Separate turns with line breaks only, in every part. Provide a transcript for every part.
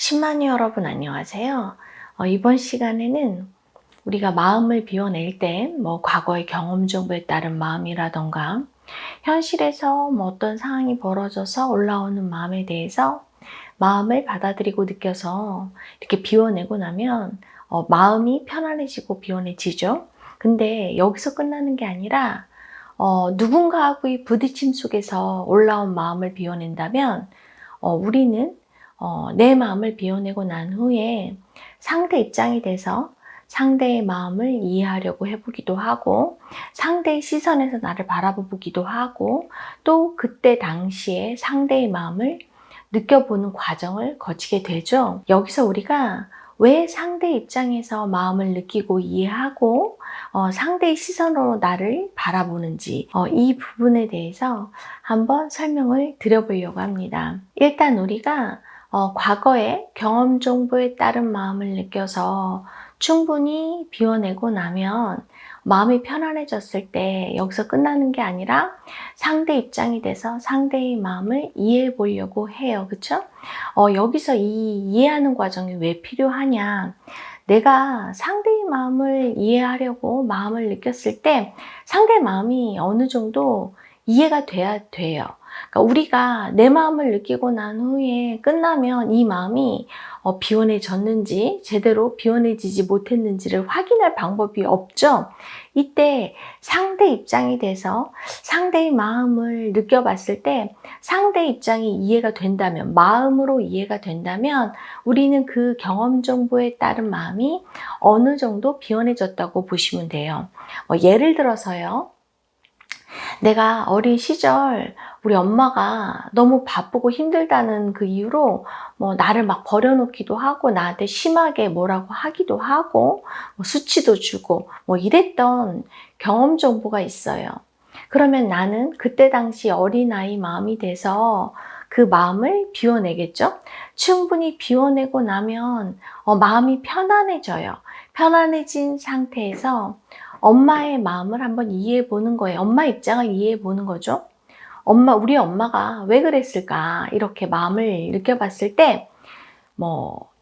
10만이 여러분 안녕하세요. 이번 시간에는 우리가 마음을 비워낼 때 과거의 경험 정보에 따른 마음이라던가 현실에서 어떤 상황이 벌어져서 올라오는 마음에 대해서 마음을 받아들이고 느껴서 이렇게 비워내고 나면 마음이 편안해지고 비워내지죠. 근데 여기서 끝나는 게 아니라 누군가하고의 부딪힘 속에서 올라온 마음을 비워낸다면 우리는 내 마음을 비워내고 난 후에 상대 입장이 돼서 상대의 마음을 이해하려고 해보기도 하고 상대의 시선에서 나를 바라보기도 하고 또 그때 당시에 상대의 마음을 느껴보는 과정을 거치게 되죠. 여기서 우리가 왜 상대 입장에서 마음을 느끼고 이해하고 상대의 시선으로 나를 바라보는지 이 부분에 대해서 한번 설명을 드려보려고 합니다. 일단 우리가 과거의 경험 정보에 따른 마음을 느껴서 충분히 비워내고 나면 마음이 편안해졌을 때 여기서 끝나는 게 아니라 상대 입장이 돼서 상대의 마음을 이해해 보려고 해요. 그쵸? 여기서 이 이해하는 과정이 왜 필요하냐? 내가 상대의 마음을 이해하려고 마음을 느꼈을 때 상대 마음이 어느 정도 이해가 돼야 돼요. 그러니까 우리가 내 마음을 느끼고 난 후에 끝나면 이 마음이 비워내졌는지 제대로 비워내지지 못했는지를 확인할 방법이 없죠. 이때 상대 입장이 돼서 상대의 마음을 느껴봤을 때 상대 입장이 이해가 된다면, 마음으로 이해가 된다면 우리는 그 경험 정보에 따른 마음이 어느 정도 비워내졌다고 보시면 돼요. 예를 들어서요. 내가 어린 시절 우리 엄마가 너무 바쁘고 힘들다는 그 이유로 나를 막 버려놓기도 하고 나한테 심하게 뭐라고 하기도 하고 수치도 주고 이랬던 경험 정보가 있어요. 그러면 나는 그때 당시 어린아이 마음이 돼서 그 마음을 비워내겠죠? 충분히 비워내고 나면 마음이 편안해져요. 편안해진 상태에서 엄마의 마음을 한번 이해해 보는 거예요. 엄마 입장을 이해해 보는 거죠. 우리 엄마가 왜 그랬을까? 이렇게 마음을 느껴봤을 때,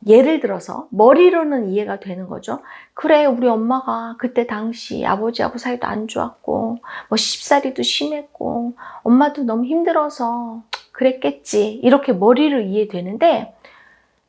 예를 들어서 머리로는 이해가 되는 거죠. 그래, 우리 엄마가 그때 당시 아버지하고 사이도 안 좋았고, 시집살이도 심했고, 엄마도 너무 힘들어서 그랬겠지. 이렇게 머리로 이해되는데,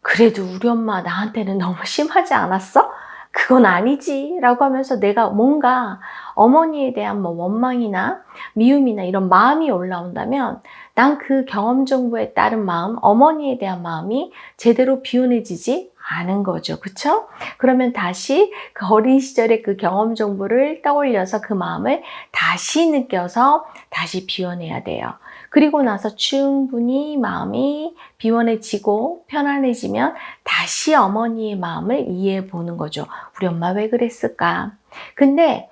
그래도 우리 엄마 나한테는 너무 심하지 않았어? 그건 아니지 라고 하면서 내가 뭔가 어머니에 대한 원망이나 미움이나 이런 마음이 올라온다면 난 그 경험 정보에 따른 마음, 어머니에 대한 마음이 제대로 비워내지지 않은 거죠. 그쵸? 그러면 다시 그 어린 시절의 그 경험 정보를 떠올려서 그 마음을 다시 느껴서 다시 비워내야 돼요. 그리고 나서 충분히 마음이 비워내지고 편안해지면 다시 어머니의 마음을 이해해 보는 거죠. 우리 엄마 왜 그랬을까? 근데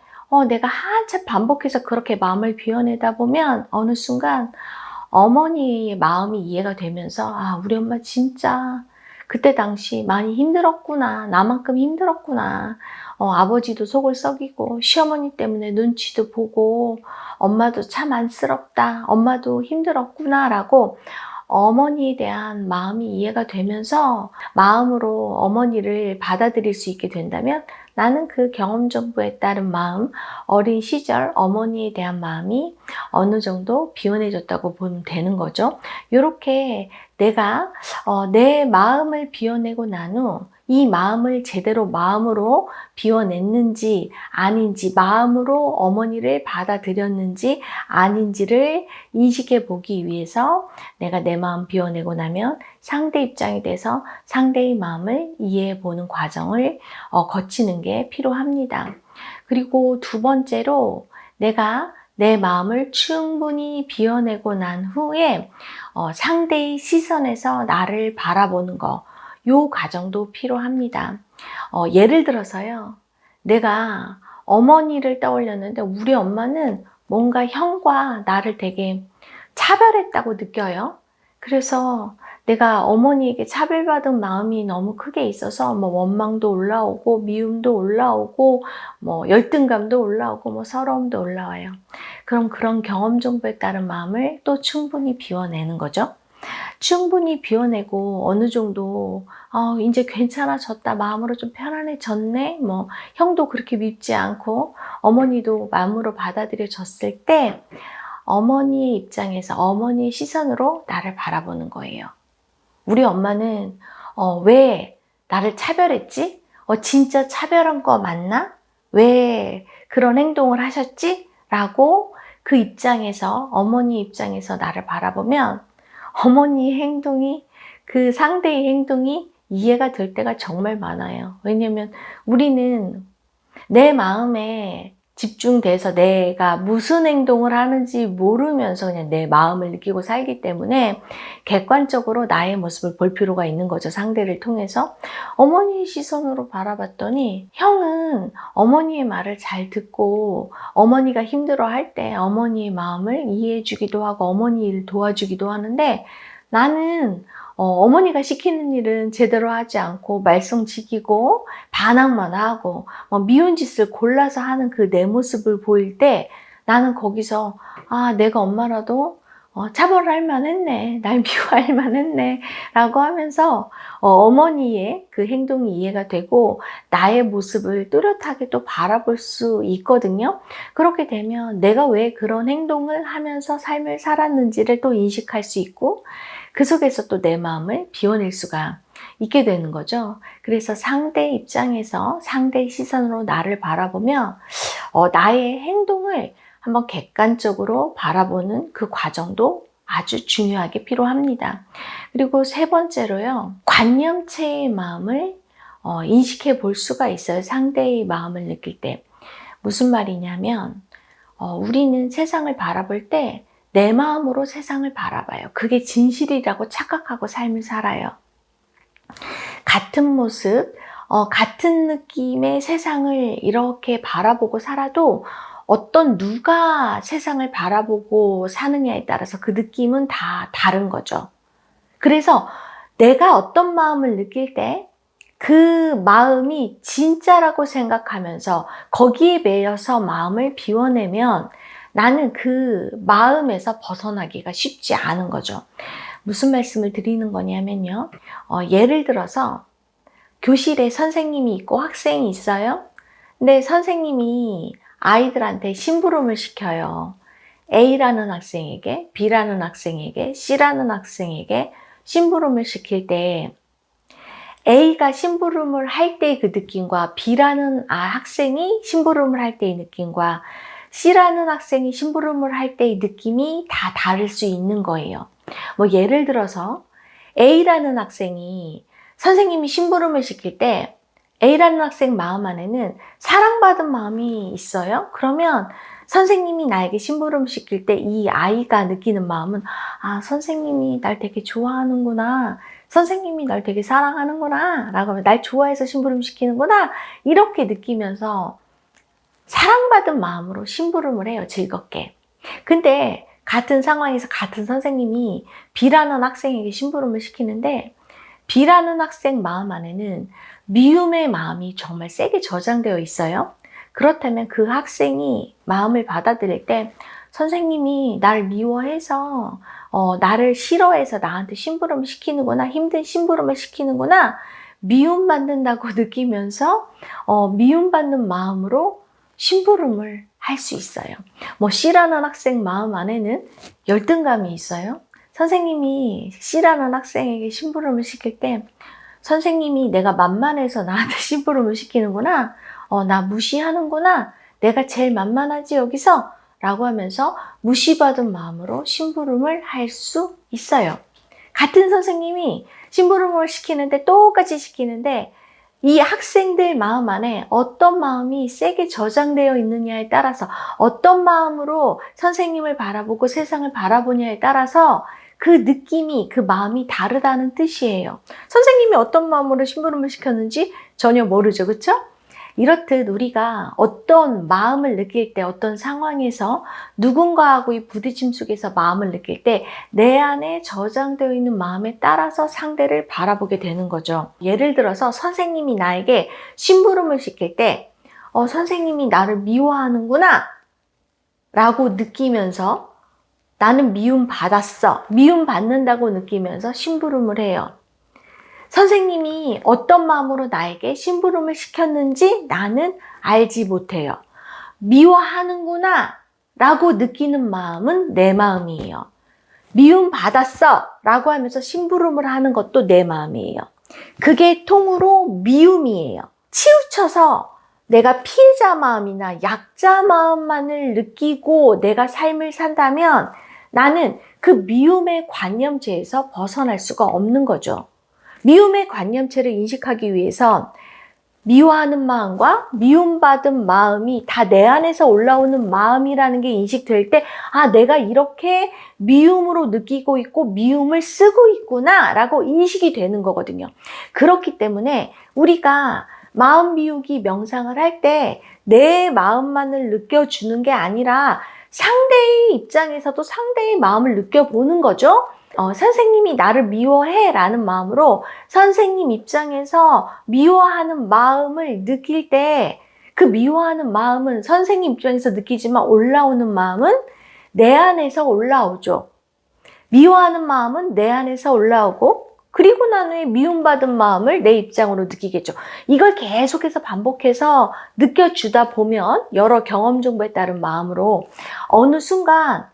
내가 한참 반복해서 그렇게 마음을 비워내다 보면 어느 순간 어머니의 마음이 이해가 되면서 우리 엄마 진짜 그때 당시 많이 힘들었구나. 나만큼 힘들었구나. 아버지도 속을 썩이고 시어머니 때문에 눈치도 보고 엄마도 참 안쓰럽다. 엄마도 힘들었구나 라고 어머니에 대한 마음이 이해가 되면서 마음으로 어머니를 받아들일 수 있게 된다면 나는 그 경험 정보에 따른 마음, 어린 시절 어머니에 대한 마음이 어느 정도 비워내졌다고 보면 되는 거죠. 이렇게 내가 내 마음을 비워내고 난 후 이 마음을 제대로 마음으로 비워냈는지 아닌지, 마음으로 어머니를 받아들였는지 아닌지를 인식해 보기 위해서 내가 내 마음 비워내고 나면 상대 입장이 돼서 상대의 마음을 이해해 보는 과정을 거치는 게 필요합니다. 그리고 두 번째로 내가 내 마음을 충분히 비워내고 난 후에 상대의 시선에서 나를 바라보는 거, 요 과정도 필요합니다. 예를 들어서요. 내가 어머니를 떠올렸는데 우리 엄마는 뭔가 형과 나를 되게 차별했다고 느껴요. 그래서 내가 어머니에게 차별받은 마음이 너무 크게 있어서 원망도 올라오고 미움도 올라오고 열등감도 올라오고 서러움도 올라와요. 그럼 그런 경험 정보에 따른 마음을 또 충분히 비워내는 거죠. 충분히 비워내고 어느 정도 이제 괜찮아졌다, 마음으로 좀 편안해졌네, 뭐 형도 그렇게 밉지 않고 어머니도 마음으로 받아들여졌을 때 어머니의 입장에서 어머니의 시선으로 나를 바라보는 거예요. 우리 엄마는 왜 나를 차별했지? 진짜 차별한 거 맞나? 왜 그런 행동을 하셨지? 라고 그 입장에서, 어머니 입장에서 나를 바라보면 어머니의 행동이, 그 상대의 행동이 이해가 될 때가 정말 많아요. 왜냐면 우리는 내 마음에 집중돼서 내가 무슨 행동을 하는지 모르면서 그냥 내 마음을 느끼고 살기 때문에 객관적으로 나의 모습을 볼 필요가 있는 거죠. 상대를 통해서. 어머니의 시선으로 바라봤더니 형은 어머니의 말을 잘 듣고 어머니가 힘들어할 때 어머니의 마음을 이해해 주기도 하고 어머니 일을 도와주기도 하는데, 나는 어머니가 시키는 일은 제대로 하지 않고 말썽 지키고 반항만 하고 미운 짓을 골라서 하는 그 내 모습을 보일 때 나는 거기서 내가 엄마라도 차별할 만했네, 날 미워할 만했네 라고 하면서 어머니의 그 행동이 이해가 되고 나의 모습을 뚜렷하게 또 바라볼 수 있거든요. 그렇게 되면 내가 왜 그런 행동을 하면서 삶을 살았는지를 또 인식할 수 있고, 그 속에서 또 내 마음을 비워낼 수가 있게 되는 거죠. 그래서 상대 입장에서 상대의 시선으로 나를 바라보며 나의 행동을 한번 객관적으로 바라보는 그 과정도 아주 중요하게 필요합니다. 그리고 세 번째로요, 관념체의 마음을 인식해 볼 수가 있어요. 상대의 마음을 느낄 때. 무슨 말이냐면 우리는 세상을 바라볼 때 내 마음으로 세상을 바라봐요. 그게 진실이라고 착각하고 삶을 살아요. 같은 모습, 같은 느낌의 세상을 이렇게 바라보고 살아도 누가 세상을 바라보고 사느냐에 따라서 그 느낌은 다 다른 거죠. 그래서 내가 어떤 마음을 느낄 때 그 마음이 진짜라고 생각하면서 거기에 매여서 마음을 비워내면 나는 그 마음에서 벗어나기가 쉽지 않은 거죠. 무슨 말씀을 드리는 거냐면요. 예를 들어서 교실에 선생님이 있고 학생이 있어요. 근데 선생님이 아이들한테 심부름을 시켜요. A라는 학생에게, B라는 학생에게, C라는 학생에게 심부름을 시킬 때 A가 심부름을 할 때의 그 느낌과 B라는 학생이 심부름을 할 때의 느낌과 C라는 학생이 심부름을 할 때의 느낌이 다 다를 수 있는 거예요. 예를 들어서 A라는 학생이 선생님이 심부름을 시킬 때 A라는 학생 마음 안에는 사랑받은 마음이 있어요. 그러면 선생님이 나에게 심부름 시킬 때 이 아이가 느끼는 마음은 선생님이 날 되게 좋아하는구나, 선생님이 날 되게 사랑하는구나 라고 하면 날 좋아해서 심부름 시키는구나 이렇게 느끼면서 사랑받은 마음으로 심부름을 해요. 즐겁게. 근데 같은 상황에서 같은 선생님이 B라는 학생에게 심부름을 시키는데 B라는 학생 마음 안에는 미움의 마음이 정말 세게 저장되어 있어요. 그렇다면 그 학생이 마음을 받아들일 때 선생님이 날 미워해서 나를 싫어해서 나한테 심부름을 시키는구나, 힘든 심부름을 시키는구나, 미움받는다고 느끼면서 미움받는 마음으로 심부름을 할 수 있어요. C라는 학생 마음 안에는 열등감이 있어요. 선생님이 C라는 학생에게 심부름을 시킬 때 선생님이 내가 만만해서 나한테 심부름을 시키는구나, 나 무시하는구나, 내가 제일 만만하지 여기서 라고 하면서 무시받은 마음으로 심부름을 할 수 있어요. 같은 선생님이 심부름을 시키는데 똑같이 시키는데 이 학생들 마음 안에 어떤 마음이 세게 저장되어 있느냐에 따라서, 어떤 마음으로 선생님을 바라보고 세상을 바라보냐에 따라서 그 느낌이, 그 마음이 다르다는 뜻이에요. 선생님이 어떤 마음으로 심부름을 시켰는지 전혀 모르죠. 그렇죠? 이렇듯 우리가 어떤 마음을 느낄 때, 어떤 상황에서 누군가하고의 부딪힘 속에서 마음을 느낄 때 내 안에 저장되어 있는 마음에 따라서 상대를 바라보게 되는 거죠. 예를 들어서 선생님이 나에게 심부름을 시킬 때 선생님이 나를 미워하는구나 라고 느끼면서 나는 미움받았어. 미움받는다고 느끼면서 심부름을 해요. 선생님이 어떤 마음으로 나에게 심부름을 시켰는지 나는 알지 못해요. 미워하는구나 라고 느끼는 마음은 내 마음이에요. 미움받았어 라고 하면서 심부름을 하는 것도 내 마음이에요. 그게 통으로 미움이에요. 치우쳐서 내가 피해자 마음이나 약자 마음만을 느끼고 내가 삶을 산다면 나는 그 미움의 관념체에서 벗어날 수가 없는 거죠. 미움의 관념체를 인식하기 위해선 미워하는 마음과 미움받은 마음이 다 내 안에서 올라오는 마음이라는 게 인식될 때, 아, 내가 이렇게 미움으로 느끼고 있고 미움을 쓰고 있구나 라고 인식이 되는 거거든요. 그렇기 때문에 우리가 마음 비우기 명상을 할 때 내 마음만을 느껴주는 게 아니라 상대의 입장에서도 상대의 마음을 느껴보는 거죠. 선생님이 나를 미워해 라는 마음으로 선생님 입장에서 미워하는 마음을 느낄 때 그 미워하는 마음은 선생님 입장에서 느끼지만 올라오는 마음은 내 안에서 올라오죠. 미워하는 마음은 내 안에서 올라오고 그리고 난 후에 미움받은 마음을 내 입장으로 느끼겠죠. 이걸 계속해서 반복해서 느껴주다 보면 여러 경험 정보에 따른 마음으로 어느 순간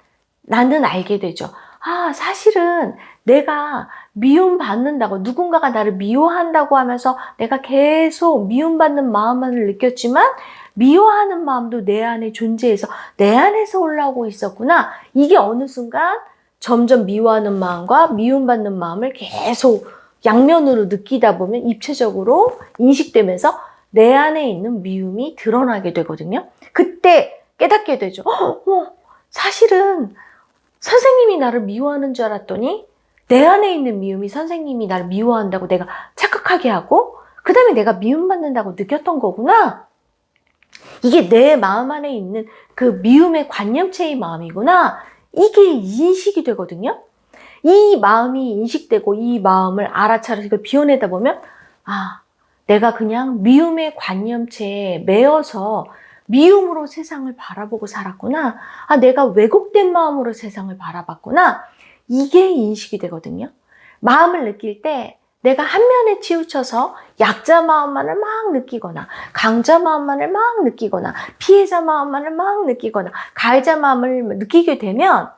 나는 알게 되죠. 아, 사실은 내가 미움받는다고, 누군가가 나를 미워한다고 하면서 내가 계속 미움받는 마음만을 느꼈지만 미워하는 마음도 내 안에 존재해서 내 안에서 올라오고 있었구나. 이게 어느 순간 점점 미워하는 마음과 미움받는 마음을 계속 양면으로 느끼다 보면 입체적으로 인식되면서 내 안에 있는 미움이 드러나게 되거든요. 그때 깨닫게 되죠. 사실은 선생님이 나를 미워하는 줄 알았더니 내 안에 있는 미움이 선생님이 나를 미워한다고 내가 착각하게 하고 그 다음에 내가 미움받는다고 느꼈던 거구나. 이게 내 마음 안에 있는 그 미움의 관념체의 마음이구나. 이게 인식이 되거든요. 이 마음이 인식되고 이 마음을 알아차려서 이걸 비워내다 보면 아, 내가 그냥 미움의 관념체에 매여서 미움으로 세상을 바라보고 살았구나. 아, 내가 왜곡된 마음으로 세상을 바라봤구나. 이게 인식이 되거든요. 마음을 느낄 때 내가 한 면에 치우쳐서 약자 마음만을 막 느끼거나 강자 마음만을 막 느끼거나 피해자 마음만을 막 느끼거나 가해자 마음을 느끼게 되면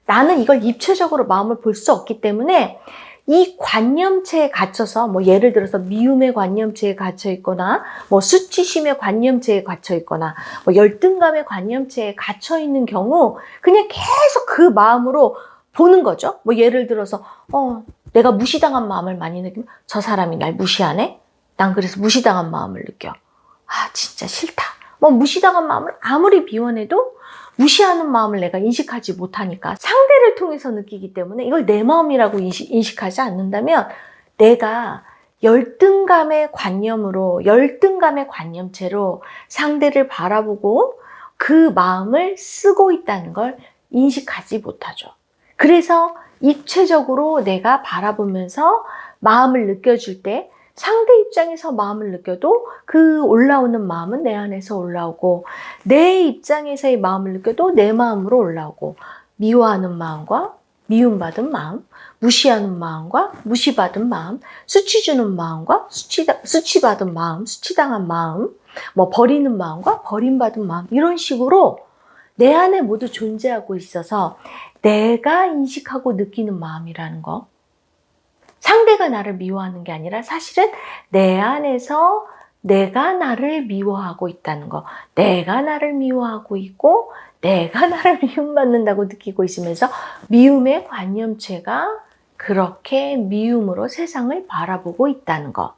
나는 이걸 입체적으로 마음을 볼 수 없기 때문에 이 관념체에 갇혀서 뭐 예를 들어서 미움의 관념체에 갇혀 있거나 뭐 수치심의 관념체에 갇혀 있거나 뭐 열등감의 관념체에 갇혀 있는 경우 그냥 계속 그 마음으로 보는 거죠. 뭐 예를 들어서 내가 무시당한 마음을 많이 느끼면 저 사람이 날 무시하네? 난 그래서 무시당한 마음을 느껴. 아, 진짜 싫다. 뭐 무시당한 마음을 아무리 비워내도 무시하는 마음을 내가 인식하지 못하니까 상대를 통해서 느끼기 때문에 이걸 내 마음이라고 인식하지 않는다면 내가 열등감의 관념으로, 열등감의 관념체로 상대를 바라보고 그 마음을 쓰고 있다는 걸 인식하지 못하죠. 그래서 입체적으로 내가 바라보면서 마음을 느껴줄 때 상대 입장에서 마음을 느껴도 그 올라오는 마음은 내 안에서 올라오고 내 입장에서의 마음을 느껴도 내 마음으로 올라오고 미워하는 마음과 미움받은 마음, 무시하는 마음과 무시받은 마음, 수치 주는 마음과 수치받은 마음, 수치당한 마음, 뭐 버리는 마음과 버림받은 마음 이런 식으로 내 안에 모두 존재하고 있어서 내가 인식하고 느끼는 마음이라는 거 상대가 나를 미워하는 게 아니라 사실은 내 안에서 내가 나를 미워하고 있다는 거 내가 나를 미워하고 있고 내가 나를 미움받는다고 느끼고 있으면서 미움의 관념체가 그렇게 미움으로 세상을 바라보고 있다는 거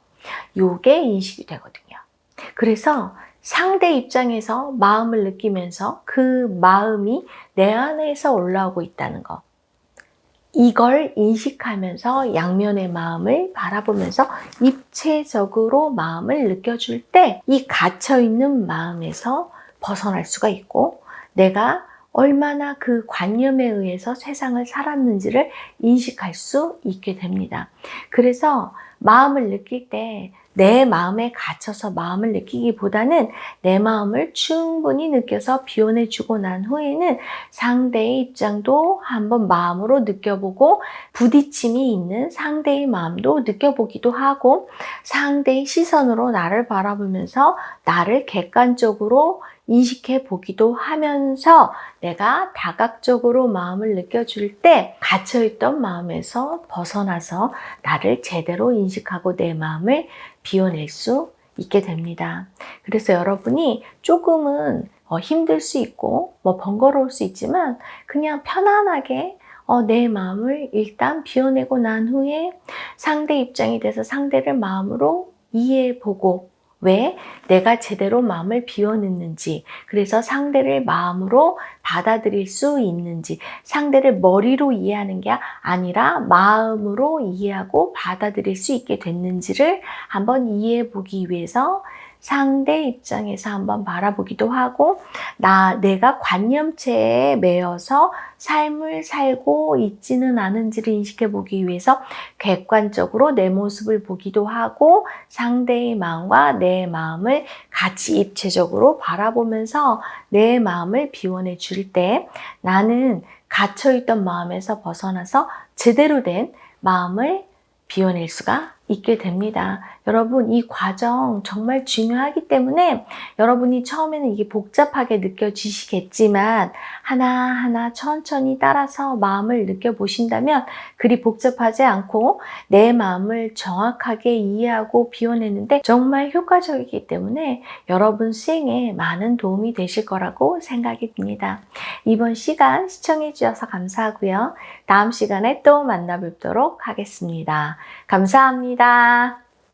요게 인식이 되거든요. 그래서 상대 입장에서 마음을 느끼면서 그 마음이 내 안에서 올라오고 있다는 거 이걸 인식하면서 양면의 마음을 바라보면서 입체적으로 마음을 느껴줄 때 이 갇혀있는 마음에서 벗어날 수가 있고 내가 얼마나 그 관념에 의해서 세상을 살았는지를 인식할 수 있게 됩니다. 그래서 마음을 느낄 때 내 마음에 갇혀서 마음을 느끼기보다는 내 마음을 충분히 느껴서 비워내주고 난 후에는 상대의 입장도 한번 마음으로 느껴보고 부딪힘이 있는 상대의 마음도 느껴보기도 하고 상대의 시선으로 나를 바라보면서 나를 객관적으로 인식해 보기도 하면서 내가 다각적으로 마음을 느껴줄 때 갇혀있던 마음에서 벗어나서 나를 제대로 인식하고 내 마음을 비워낼 수 있게 됩니다. 그래서 여러분이 조금은 힘들 수 있고 번거로울 수 있지만 그냥 편안하게 내 마음을 일단 비워내고 난 후에 상대 입장이 돼서 상대를 마음으로 이해해보고 왜 내가 제대로 마음을 비워냈는지, 그래서 상대를 마음으로 받아들일 수 있는지, 상대를 머리로 이해하는 게 아니라 마음으로 이해하고 받아들일 수 있게 됐는지를 한번 이해해 보기 위해서 상대 입장에서 한번 바라보기도 하고 내가 관념체에 매여서 삶을 살고 있지는 않은지를 인식해 보기 위해서 객관적으로 내 모습을 보기도 하고 상대의 마음과 내 마음을 같이 입체적으로 바라보면서 내 마음을 비워내 줄 때 나는 갇혀있던 마음에서 벗어나서 제대로 된 마음을 비워낼 수가 있게 됩니다. 여러분, 이 과정 정말 중요하기 때문에 여러분이 처음에는 이게 복잡하게 느껴지시겠지만 하나하나 천천히 따라서 마음을 느껴보신다면 그리 복잡하지 않고 내 마음을 정확하게 이해하고 비워내는데 정말 효과적이기 때문에 여러분 수행에 많은 도움이 되실 거라고 생각이 듭니다. 이번 시간 시청해 주셔서 감사하고요. 다음 시간에 또 만나 뵙도록 하겠습니다. 감사합니다.